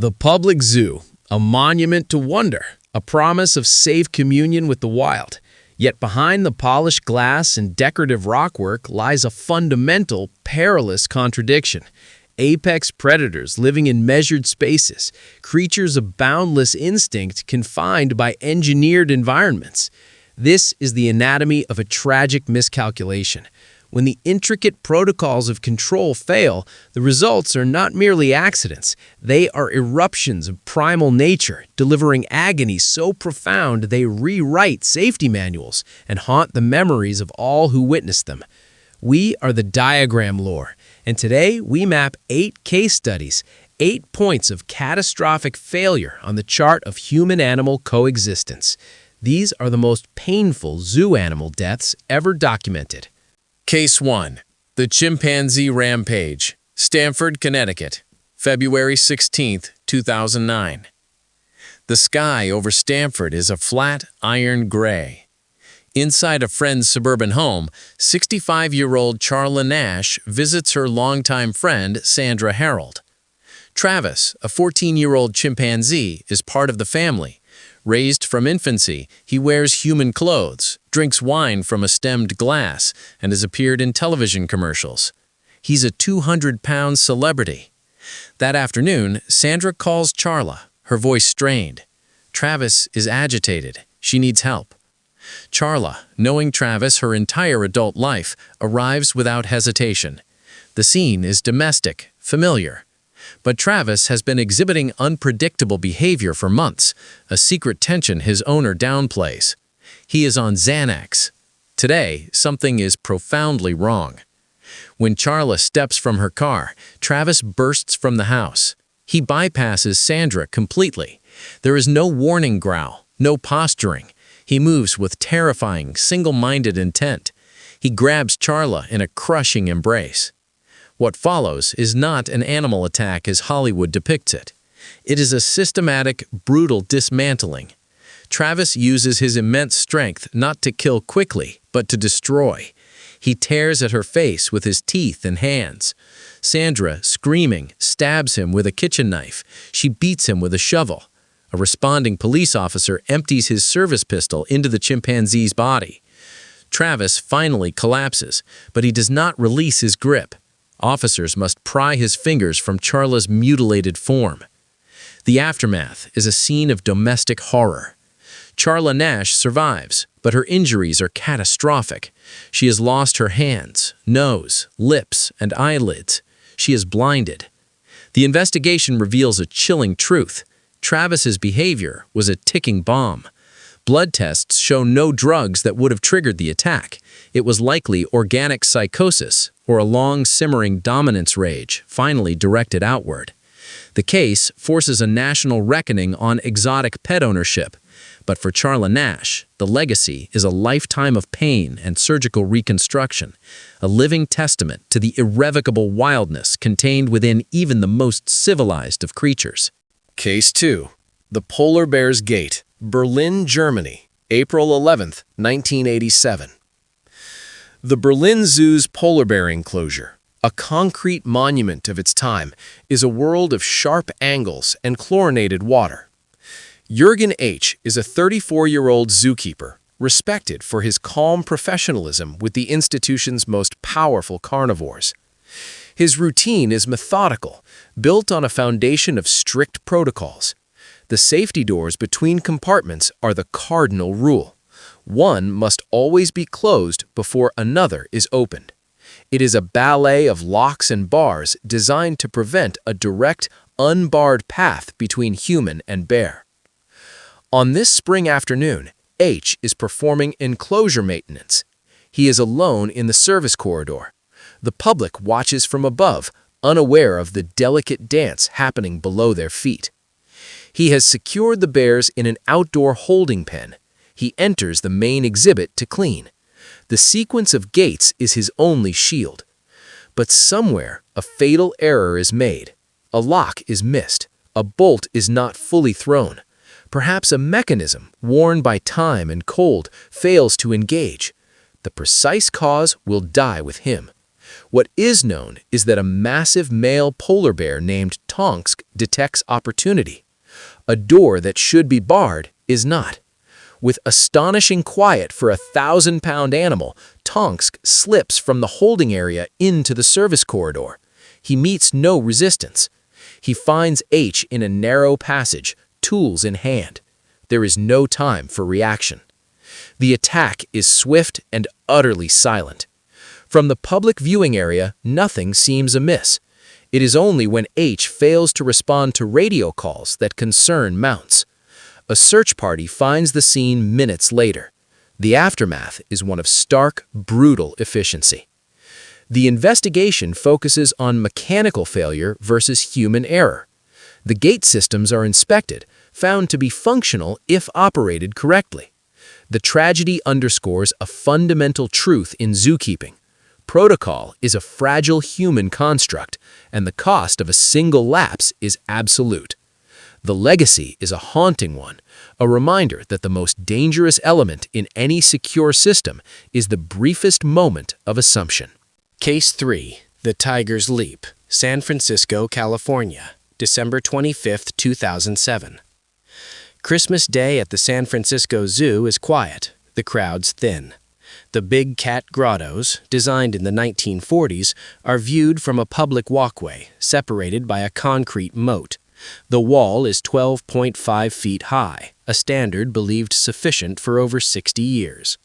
The public zoo, a monument to wonder, a promise of safe communion with the wild. Yet behind the polished glass and decorative rockwork lies a fundamental, perilous contradiction. Apex predators living in measured spaces, creatures of boundless instinct confined by engineered environments. This is the anatomy of a tragic miscalculation. When the intricate protocols of control fail, the results are not merely accidents. They are eruptions of primal nature, delivering agony so profound they rewrite safety manuals and haunt the memories of all who witnessed them. We are the Diagram Lore, and today we map 8 case studies, 8 points of catastrophic failure on the chart of human-animal coexistence. These are the most painful zoo animal deaths ever documented. Case 1. The Chimpanzee Rampage, Stamford, Connecticut, February 16, 2009. The sky over Stamford is a flat, iron gray. Inside a friend's suburban home, 65-year-old Charla Nash visits her longtime friend, Sandra Harold. Travis, a 14-year-old chimpanzee, is part of the family. Raised from infancy, he wears human clothes, drinks wine from a stemmed glass, and has appeared in television commercials. He's a 200-pound celebrity. That afternoon, Sandra calls Charla, her voice strained. Travis is agitated. She needs help. Charla, knowing Travis her entire adult life, arrives without hesitation. The scene is domestic, familiar. But Travis has been exhibiting unpredictable behavior for months, a secret tension his owner downplays. He is on Xanax. Today, something is profoundly wrong. When Charla steps from her car, Travis bursts from the house. He bypasses Sandra completely. There is no warning growl, no posturing. He moves with terrifying, single-minded intent. He grabs Charla in a crushing embrace. What follows is not an animal attack as Hollywood depicts it. It is a systematic, brutal dismantling. Travis uses his immense strength not to kill quickly, but to destroy. He tears at her face with his teeth and hands. Sandra, screaming, stabs him with a kitchen knife. She beats him with a shovel. A responding police officer empties his service pistol into the chimpanzee's body. Travis finally collapses, but he does not release his grip. Officers must pry his fingers from Charla's mutilated form. The aftermath is a scene of domestic horror. Charla Nash survives, but her injuries are catastrophic. She has lost her hands, nose, lips, and eyelids. She is blinded. The investigation reveals a chilling truth. Travis's behavior was a ticking bomb. Blood tests show no drugs that would have triggered the attack. It was likely organic psychosis or a long simmering dominance rage, finally directed outward. The case forces a national reckoning on exotic pet ownership. But for Charla Nash, the legacy is a lifetime of pain and surgical reconstruction, a living testament to the irrevocable wildness contained within even the most civilized of creatures. Case 2. The Polar Bear's Gate, Berlin, Germany, April 11, 1987. The Berlin Zoo's polar bear enclosure, a concrete monument of its time, is a world of sharp angles and chlorinated water. Jürgen H. is a 34-year-old zookeeper, respected for his calm professionalism with the institution's most powerful carnivores. His routine is methodical, built on a foundation of strict protocols. The safety doors between compartments are the cardinal rule. One must always be closed before another is opened. It is a ballet of locks and bars designed to prevent a direct, unbarred path between human and bear. On this spring afternoon, H is performing enclosure maintenance. He is alone in the service corridor. The public watches from above, unaware of the delicate dance happening below their feet. He has secured the bears in an outdoor holding pen. He enters the main exhibit to clean. The sequence of gates is his only shield. But somewhere, a fatal error is made. A lock is missed. A bolt is not fully thrown. Perhaps a mechanism, worn by time and cold, fails to engage. The precise cause will die with him. What is known is that a massive male polar bear named Tonks detects opportunity. A door that should be barred is not. With astonishing quiet for a 1,000-pound animal, Tonks slips from the holding area into the service corridor. He meets no resistance. He finds H in a narrow passage, tools in hand. There is no time for reaction. The attack is swift and utterly silent. From the public viewing area, nothing seems amiss. It is only when H fails to respond to radio calls that concern mounts. A search party finds the scene minutes later. The aftermath is one of stark, brutal efficiency. The investigation focuses on mechanical failure versus human error. The gate systems are inspected, found to be functional if operated correctly. The tragedy underscores a fundamental truth in zookeeping. Protocol is a fragile human construct, and the cost of a single lapse is absolute. The legacy is a haunting one, a reminder that the most dangerous element in any secure system is the briefest moment of assumption. Case 3. The Tiger's Leap, San Francisco, California, December 25, 2007. Christmas Day at the San Francisco Zoo is quiet, the crowds thin. The Big Cat Grottos, designed in the 1940s, are viewed from a public walkway, separated by a concrete moat. The wall is 12.5 feet high, a standard believed sufficient for over 60 years.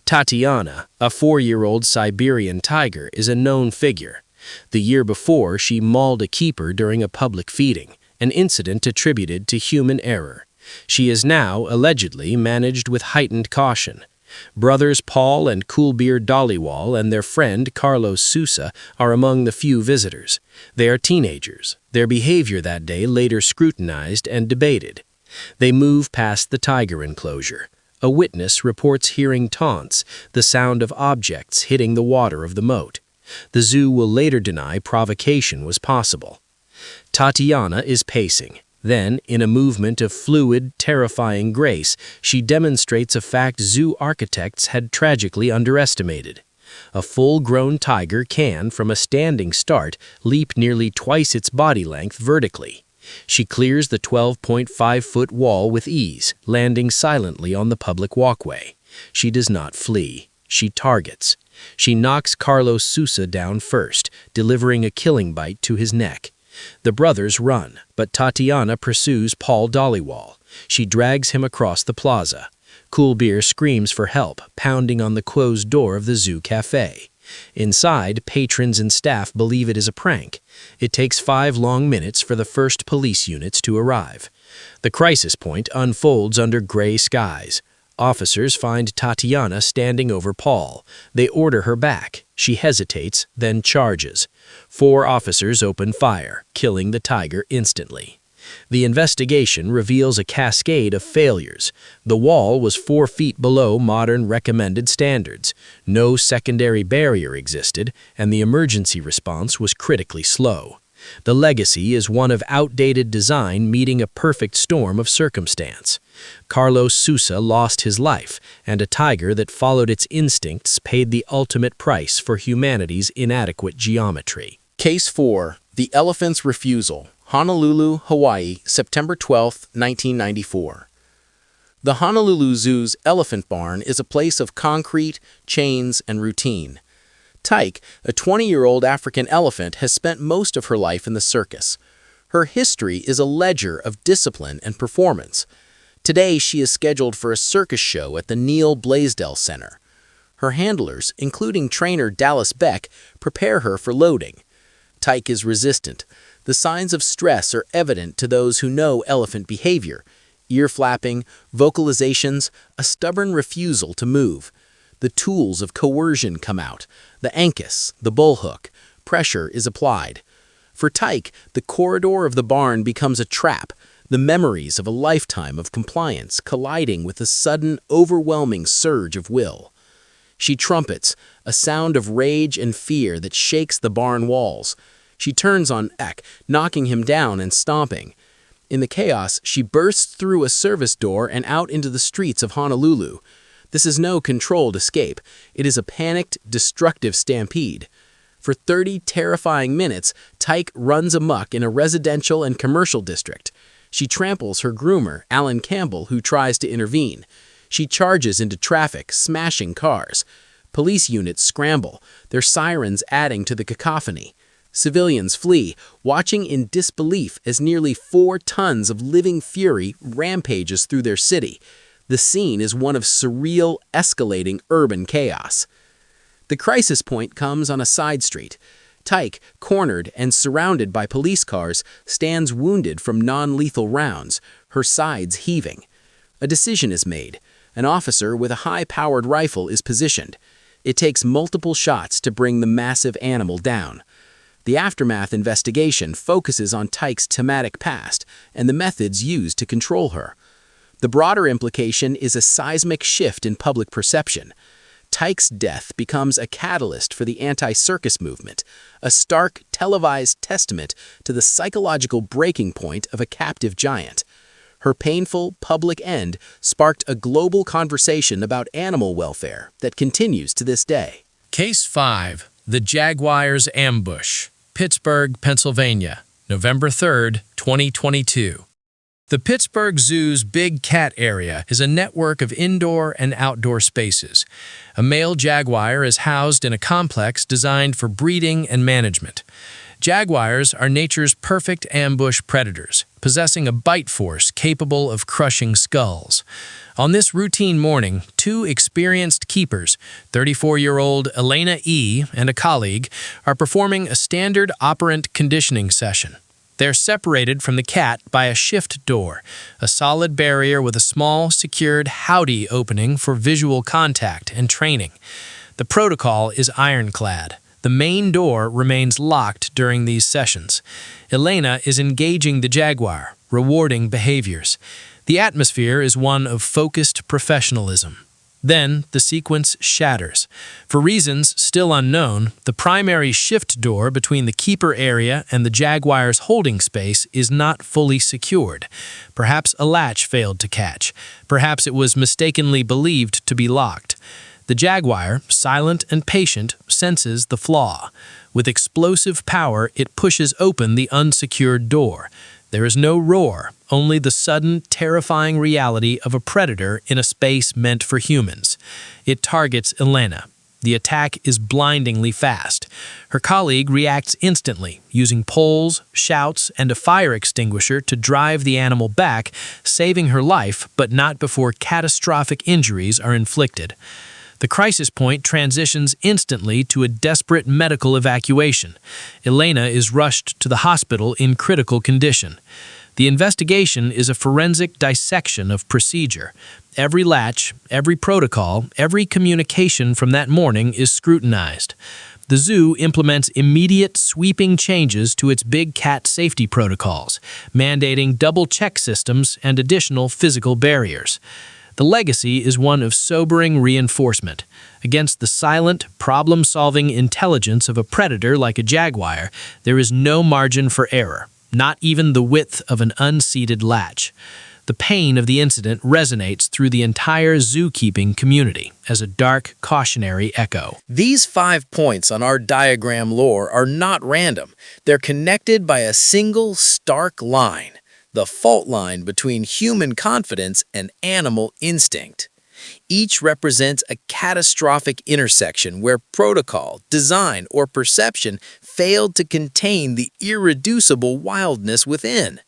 Tatiana, a 4-year-old Siberian tiger, is a known figure. The year before, she mauled a keeper during a public feeding, an incident attributed to human error. She is now, allegedly, managed with heightened caution. Brothers Paul and Coolbeard Dollywall and their friend Carlos Sousa are among the few visitors. They are teenagers. Their behavior that day later scrutinized and debated. They move past the tiger enclosure. A witness reports hearing taunts, the sound of objects hitting the water of the moat. The zoo will later deny provocation was possible. Tatiana is pacing. Then, in a movement of fluid, terrifying grace, she demonstrates a fact zoo architects had tragically underestimated. A full-grown tiger can, from a standing start, leap nearly twice its body length vertically. She clears the 12.5-foot wall with ease, landing silently on the public walkway. She does not flee. She targets. She knocks Carlos Sousa down first, delivering a killing bite to his neck. The brothers run, but Tatiana pursues Paul Dollywall. She drags him across the plaza. Coolbeer screams for help, pounding on the closed door of the zoo cafe. Inside, patrons and staff believe it is a prank. It takes 5 long minutes for the first police units to arrive. The crisis point unfolds under gray skies. Officers find Tatiana standing over Paul. They order her back. She hesitates, then charges. 4 officers open fire, killing the tiger instantly. The investigation reveals a cascade of failures. The wall was 4 feet below modern recommended standards. No secondary barrier existed, and the emergency response was critically slow. The legacy is one of outdated design meeting a perfect storm of circumstance. Carlos Sousa lost his life, and a tiger that followed its instincts paid the ultimate price for humanity's inadequate geometry. Case 4. The Elephant's Refusal, Honolulu, Hawaii, September 12, 1994. The Honolulu Zoo's elephant barn is a place of concrete, chains, and routine. Tyke, a 20-year-old African elephant, has spent most of her life in the circus. Her history is a ledger of discipline and performance. Today, she is scheduled for a circus show at the Neil Blaisdell Center. Her handlers, including trainer Dallas Beck, prepare her for loading. Tyke is resistant. The signs of stress are evident to those who know elephant behavior: ear flapping, vocalizations, a stubborn refusal to move. The tools of coercion come out: the ankus, the bullhook. Pressure is applied. For Tyke, the corridor of the barn becomes a trap, the memories of a lifetime of compliance colliding with a sudden, overwhelming surge of will. She trumpets, a sound of rage and fear that shakes the barn walls. She turns on Eck, knocking him down and stomping. In the chaos, she bursts through a service door and out into the streets of Honolulu. This is no controlled escape. It is a panicked, destructive stampede. For 30 terrifying minutes, Tyke runs amok in a residential and commercial district. She tramples her groomer, Alan Campbell, who tries to intervene. She charges into traffic, smashing cars. Police units scramble, their sirens adding to the cacophony. Civilians flee, watching in disbelief as nearly 4 tons of living fury rampages through their city. The scene is one of surreal, escalating urban chaos. The crisis point comes on a side street. Tyke, cornered and surrounded by police cars, stands wounded from non-lethal rounds, her sides heaving. A decision is made. An officer with a high-powered rifle is positioned. It takes multiple shots to bring the massive animal down. The aftermath investigation focuses on Tyke's traumatic past and the methods used to control her. The broader implication is a seismic shift in public perception. Tyke's death becomes a catalyst for the anti-circus movement, a stark, televised testament to the psychological breaking point of a captive giant. Her painful, public end sparked a global conversation about animal welfare that continues to this day. Case 5. The Jaguar's Ambush. Pittsburgh, Pennsylvania, November 3, 2022. The Pittsburgh Zoo's Big Cat Area is a network of indoor and outdoor spaces. A male jaguar is housed in a complex designed for breeding and management. Jaguars are nature's perfect ambush predators, possessing a bite force capable of crushing skulls. On this routine morning, 2 experienced keepers, 34-year-old Elena E. and a colleague, are performing a standard operant conditioning session. They're separated from the cat by a shift door, a solid barrier with a small, secured howdy opening for visual contact and training. The protocol is ironclad. The main door remains locked during these sessions. Elena is engaging the jaguar, rewarding behaviors. The atmosphere is one of focused professionalism. Then, the sequence shatters. For reasons still unknown, the primary shift door between the keeper area and the jaguar's holding space is not fully secured. Perhaps a latch failed to catch. Perhaps it was mistakenly believed to be locked. The jaguar, silent and patient, senses the flaw. With explosive power, it pushes open the unsecured door. There is no roar, only the sudden, terrifying reality of a predator in a space meant for humans. It targets Elena. The attack is blindingly fast. Her colleague reacts instantly, using poles, shouts, and a fire extinguisher to drive the animal back, saving her life, but not before catastrophic injuries are inflicted. The crisis point transitions instantly to a desperate medical evacuation. Elena is rushed to the hospital in critical condition. The investigation is a forensic dissection of procedure. Every latch, every protocol, every communication from that morning is scrutinized. The zoo implements immediate sweeping changes to its big cat safety protocols, mandating double check systems and additional physical barriers. The legacy is one of sobering reinforcement. Against the silent, problem-solving intelligence of a predator like a jaguar, there is no margin for error, not even the width of an unseated latch. The pain of the incident resonates through the entire zookeeping community as a dark, cautionary echo. These 5 points on our diagram lore are not random. They're connected by a single, stark line. The fault line between human confidence and animal instinct. Each represents a catastrophic intersection where protocol, design, or perception failed to contain the irreducible wildness within.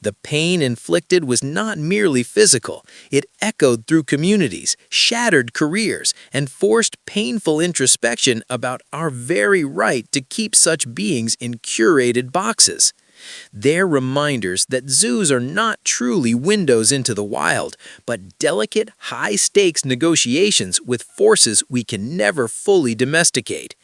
The pain inflicted was not merely physical. It echoed through communities, shattered careers, and forced painful introspection about our very right to keep such beings in curated boxes. They're reminders that zoos are not truly windows into the wild, but delicate, high-stakes negotiations with forces we can never fully domesticate.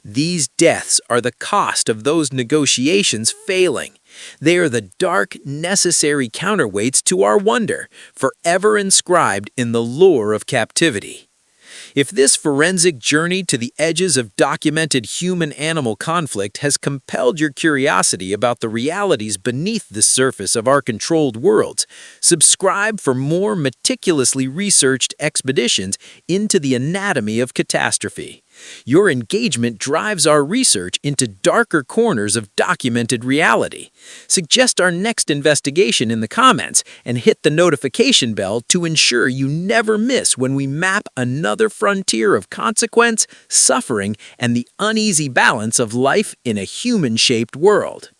These deaths are the cost of those negotiations failing. They are the dark, necessary counterweights to our wonder, forever inscribed in the lore of captivity. If this forensic journey to the edges of documented human-animal conflict has compelled your curiosity about the realities beneath the surface of our controlled worlds, subscribe for more meticulously researched expeditions into the anatomy of catastrophe. Your engagement drives our research into darker corners of documented reality. Suggest our next investigation in the comments and hit the notification bell to ensure you never miss when we map another frontier of consequence, suffering, and the uneasy balance of life in a human-shaped world.